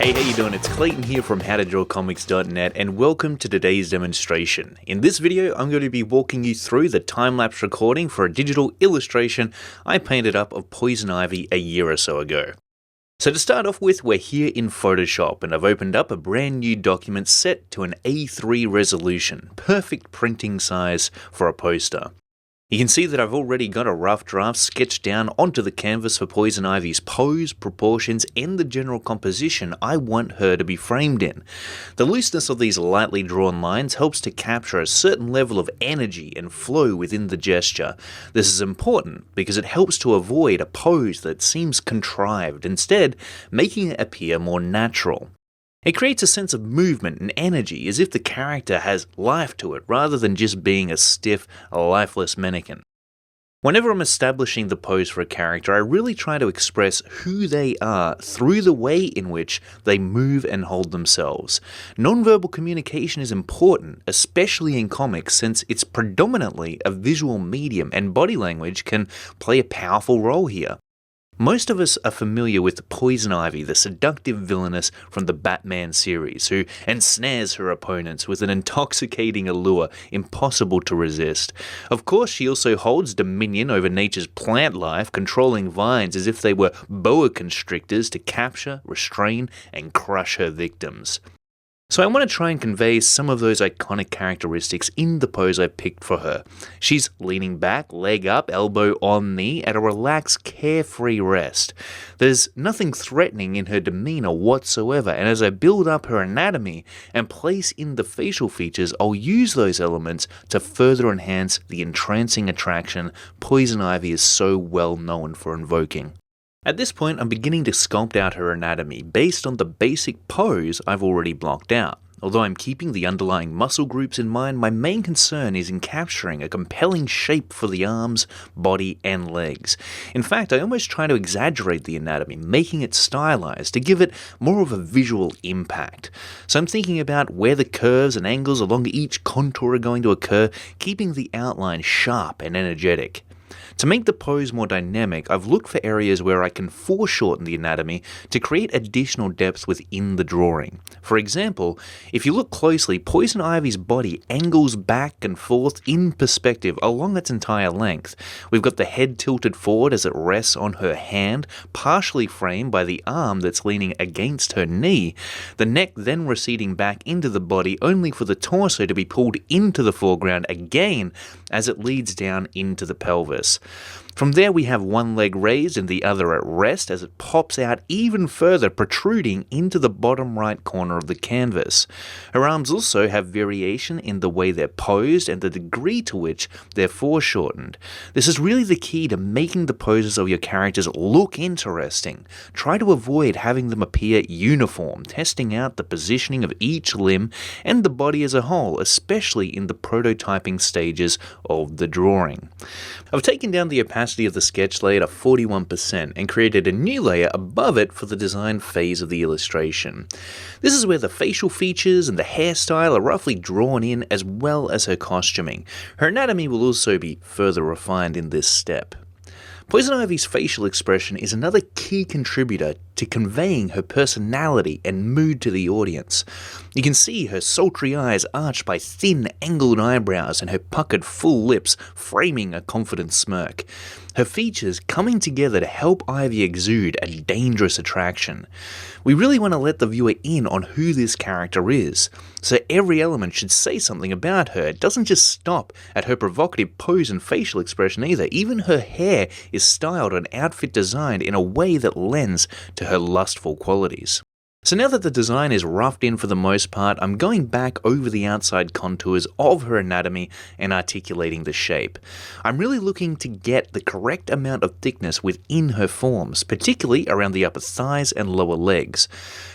Hey, how you doing? It's Clayton here from howtodrawcomics.net and welcome to today's demonstration. In this video, I'm going to be walking you through the time-lapse recording for a digital illustration I painted up of Poison Ivy a year or so ago. So to start off with, we're here in Photoshop and I've opened up a brand new document set to an A3 resolution, perfect printing size for a poster. You can see that I've already got a rough draft sketched down onto the canvas for Poison Ivy's pose, proportions, and the general composition I want her to be framed in. The looseness of these lightly drawn lines helps to capture a certain level of energy and flow within the gesture. This is important because it helps to avoid a pose that seems contrived, instead making it appear more natural. It creates a sense of movement and energy, as if the character has life to it rather than just being a stiff, lifeless mannequin. Whenever I'm establishing the pose for a character, I really try to express who they are through the way in which they move and hold themselves. Nonverbal communication is important, especially in comics, since it's predominantly a visual medium and body language can play a powerful role here. Most of us are familiar with Poison Ivy, the seductive villainess from the Batman series, who ensnares her opponents with an intoxicating allure impossible to resist. Of course, she also holds dominion over nature's plant life, controlling vines as if they were boa constrictors to capture, restrain, and crush her victims. So I want to try and convey some of those iconic characteristics in the pose I picked for her. She's leaning back, leg up, elbow on knee, at a relaxed, carefree rest. There's nothing threatening in her demeanor whatsoever, and as I build up her anatomy and place in the facial features, I'll use those elements to further enhance the entrancing attraction Poison Ivy is so well known for invoking. At this point, I'm beginning to sculpt out her anatomy based on the basic pose I've already blocked out. Although I'm keeping the underlying muscle groups in mind, my main concern is in capturing a compelling shape for the arms, body, and legs. In fact, I almost try to exaggerate the anatomy, making it stylized to give it more of a visual impact. So I'm thinking about where the curves and angles along each contour are going to occur, keeping the outline sharp and energetic. To make the pose more dynamic, I've looked for areas where I can foreshorten the anatomy to create additional depth within the drawing. For example, if you look closely, Poison Ivy's body angles back and forth in perspective along its entire length. We've got the head tilted forward as it rests on her hand, partially framed by the arm that's leaning against her knee, the neck then receding back into the body only for the torso to be pulled into the foreground again as it leads down into the pelvis. From there we have one leg raised and the other at rest as it pops out even further, protruding into the bottom right corner of the canvas. Her arms also have variation in the way they're posed and the degree to which they're foreshortened. This is really the key to making the poses of your characters look interesting. Try to avoid having them appear uniform, testing out the positioning of each limb and the body as a whole, especially in the prototyping stages of the drawing. I've taken down the opacity of the sketch layer to 41% and created a new layer above it for the design phase of the illustration. This is where the facial features and the hairstyle are roughly drawn in, as well as her costuming. Her anatomy will also be further refined in this step. Poison Ivy's facial expression is another key contributor to conveying her personality and mood to the audience. You can see her sultry eyes arched by thin, angled eyebrows and her puckered full lips framing a confident smirk. Her features coming together to help Ivy exude a dangerous attraction. We really want to let the viewer in on who this character is, so every element should say something about her. It doesn't just stop at her provocative pose and facial expression either. Even her hair is styled and outfit designed in a way that lends to her lustful qualities. So now that the design is roughed in for the most part, I'm going back over the outside contours of her anatomy and articulating the shape. I'm really looking to get the correct amount of thickness within her forms, particularly around the upper thighs and lower legs.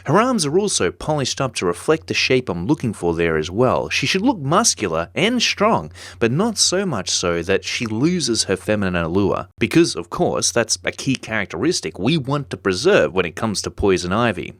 Her arms are also polished up to reflect the shape I'm looking for there as well. She should look muscular and strong, but not so much so that she loses her feminine allure, because of course that's a key characteristic we want to preserve when it comes to Poison Ivy.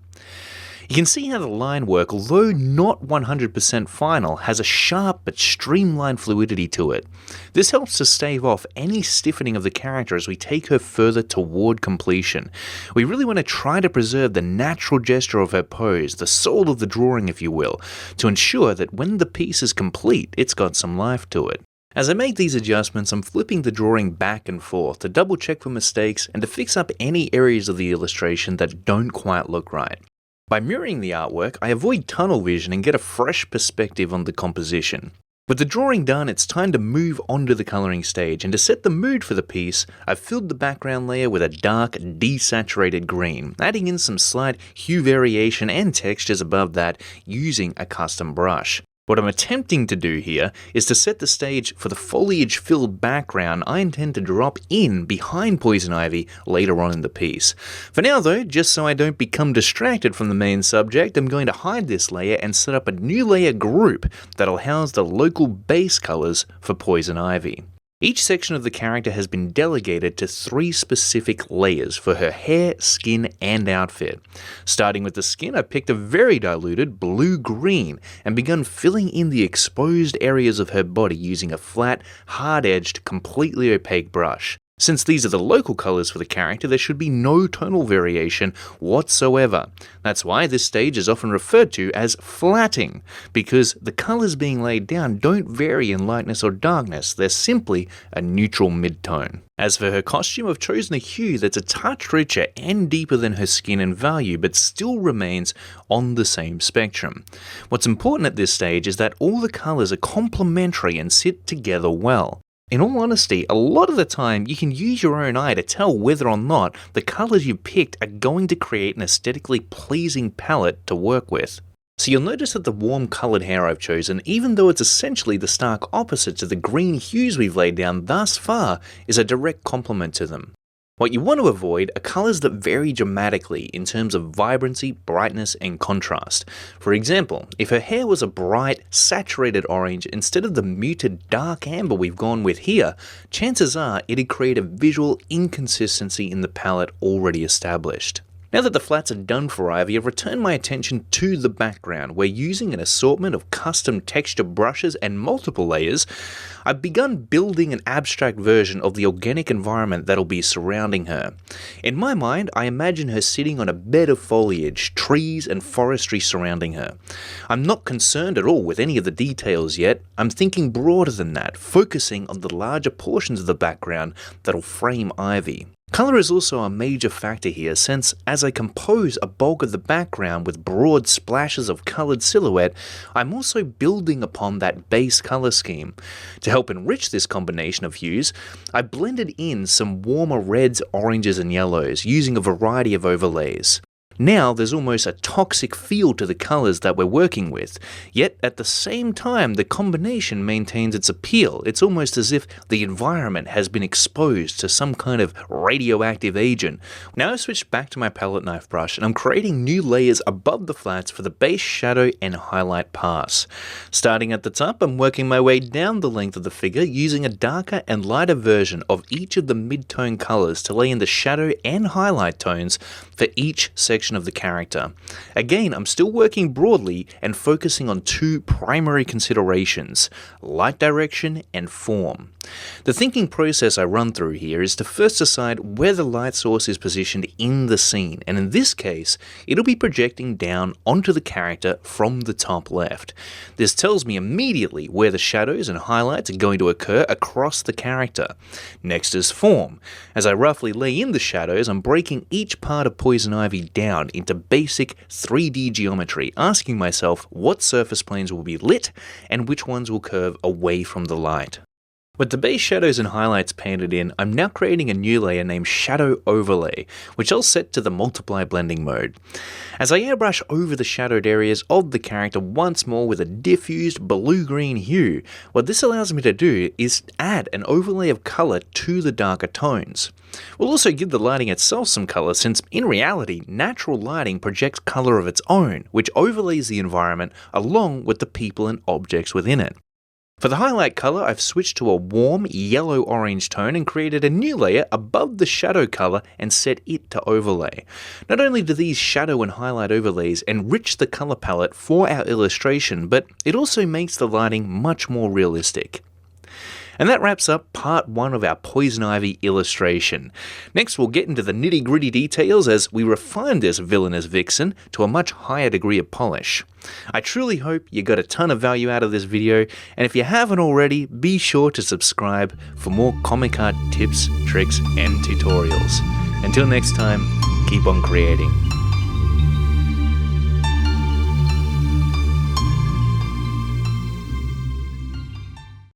You can see how the line work, although not 100% final, has a sharp but streamlined fluidity to it. This helps to stave off any stiffening of the character as we take her further toward completion. We really want to try to preserve the natural gesture of her pose, the soul of the drawing if you will, to ensure that when the piece is complete, it's got some life to it. As I make these adjustments, I'm flipping the drawing back and forth to double check for mistakes and to fix up any areas of the illustration that don't quite look right. By mirroring the artwork, I avoid tunnel vision and get a fresh perspective on the composition. With the drawing done, it's time to move on to the colouring stage, and to set the mood for the piece, I've filled the background layer with a dark, desaturated green, adding in some slight hue variation and textures above that using a custom brush. What I'm attempting to do here is to set the stage for the foliage-filled background I intend to drop in behind Poison Ivy later on in the piece. For now though, just so I don't become distracted from the main subject, I'm going to hide this layer and set up a new layer group that'll house the local base colours for Poison Ivy. Each section of the character has been delegated to 3 specific layers for her hair, skin, and outfit. Starting with the skin, I picked a very diluted blue-green and begun filling in the exposed areas of her body using a flat, hard-edged, completely opaque brush. Since these are the local colours for the character, there should be no tonal variation whatsoever. That's why this stage is often referred to as flatting, because the colours being laid down don't vary in lightness or darkness, they're simply a neutral mid-tone. As for her costume, I've chosen a hue that's a touch richer and deeper than her skin and value, but still remains on the same spectrum. What's important at this stage is that all the colours are complementary and sit together well. In all honesty, a lot of the time you can use your own eye to tell whether or not the colours you picked are going to create an aesthetically pleasing palette to work with. So you'll notice that the warm coloured hair I've chosen, even though it's essentially the stark opposite to the green hues we've laid down thus far, is a direct complement to them. What you want to avoid are colours that vary dramatically in terms of vibrancy, brightness, and contrast. For example, if her hair was a bright, saturated orange instead of the muted dark amber we've gone with here, chances are it'd create a visual inconsistency in the palette already established. Now that the flats are done for Ivy, I've returned my attention to the background, where using an assortment of custom texture brushes and multiple layers, I've begun building an abstract version of the organic environment that'll be surrounding her. In my mind, I imagine her sitting on a bed of foliage, trees and forestry surrounding her. I'm not concerned at all with any of the details yet. I'm thinking broader than that, focusing on the larger portions of the background that'll frame Ivy. Colour is also a major factor here, since as I compose a bulk of the background with broad splashes of coloured silhouette, I'm also building upon that base colour scheme. To help enrich this combination of hues, I blended in some warmer reds, oranges and yellows, using a variety of overlays. Now there's almost a toxic feel to the colours that we're working with, yet at the same time the combination maintains its appeal. It's almost as if the environment has been exposed to some kind of radioactive agent. Now I've switched back to my palette knife brush and I'm creating new layers above the flats for the base shadow and highlight pass. Starting at the top, I'm working my way down the length of the figure using a darker and lighter version of each of the mid-tone colours to lay in the shadow and highlight tones for each section of the character. Again, I'm still working broadly and focusing on 2 primary considerations: light direction and form. The thinking process I run through here is to first decide where the light source is positioned in the scene, and in this case, it'll be projecting down onto the character from the top left. This tells me immediately where the shadows and highlights are going to occur across the character. Next is form. As I roughly lay in the shadows, I'm breaking each part of Poison Ivy down into basic 3D geometry, asking myself what surface planes will be lit and which ones will curve away from the light. With the base shadows and highlights painted in, I'm now creating a new layer named Shadow Overlay, which I'll set to the multiply blending mode. As I airbrush over the shadowed areas of the character once more with a diffused blue-green hue, what this allows me to do is add an overlay of colour to the darker tones. We'll also give the lighting itself some colour, since in reality, natural lighting projects colour of its own, which overlays the environment along with the people and objects within it. For the highlight color, I've switched to a warm yellow-orange tone and created a new layer above the shadow color and set it to overlay. Not only do these shadow and highlight overlays enrich the color palette for our illustration, but it also makes the lighting much more realistic. And that wraps up part 1 of our Poison Ivy illustration. Next we'll get into the nitty-gritty details as we refine this villainous vixen to a much higher degree of polish. I truly hope you got a ton of value out of this video, and if you haven't already, be sure to subscribe for more comic art tips, tricks, and tutorials. Until next time, keep on creating.